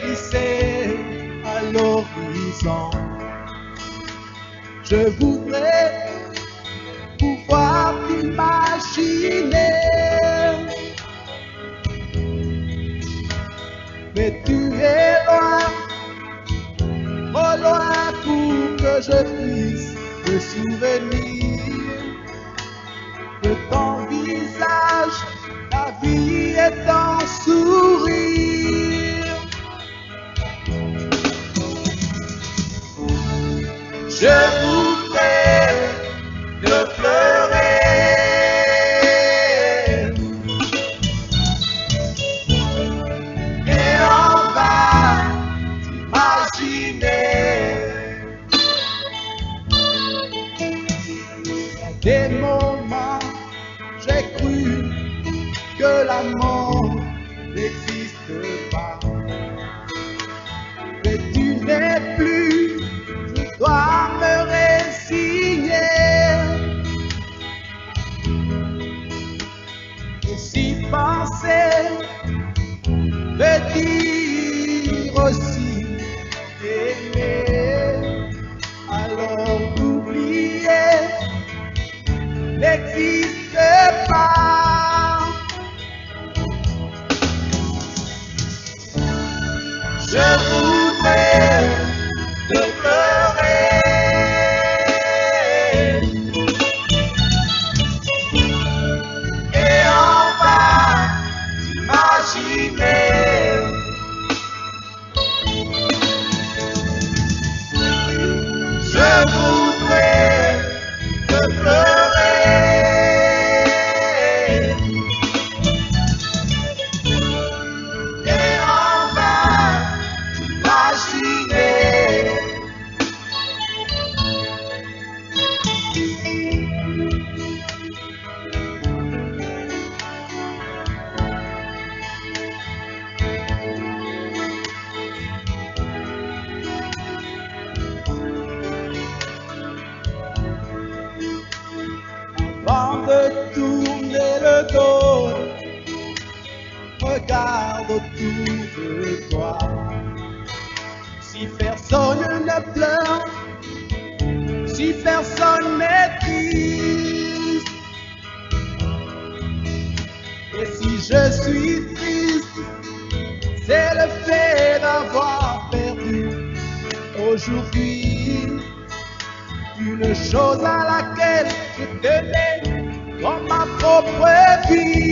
glissé à l'horizon. Je voudrais pouvoir t'imaginer, mais tu es loin, trop loin pour que je puisse me souvenir de ton visage. La vie est un sourire. Je voudrais te pleurer et on va t'imaginer. Il y a des moments, j'ai cru que l'amour n'existe pas, mais tu n'es plus, je dois me résigner. Et si penser veut dire aussi aimer, alors oublier n'existe pas. Je voudrais te pleurer et on va t'imaginer. Je voudrais te pleurer et on va t'imaginer. Avant de tourner le dos, regarde autour de toi. Si personne ne pleure, si personne n'est triste, et si je suis triste, c'est le fait d'avoir perdu aujourd'hui une chose à laquelle je tenais dans ma propre vie.